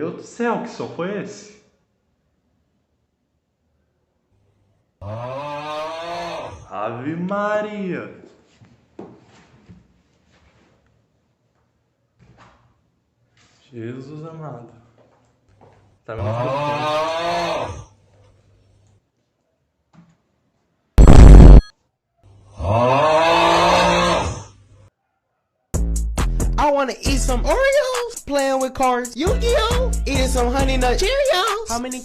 Deus do céu, que som foi esse? Ave Maria! Jesus amado. Tá me matando. I wanna eat some Oreos, playing with cars, Yu-Gi-Oh, eating some Honey Nut Cheerios. How many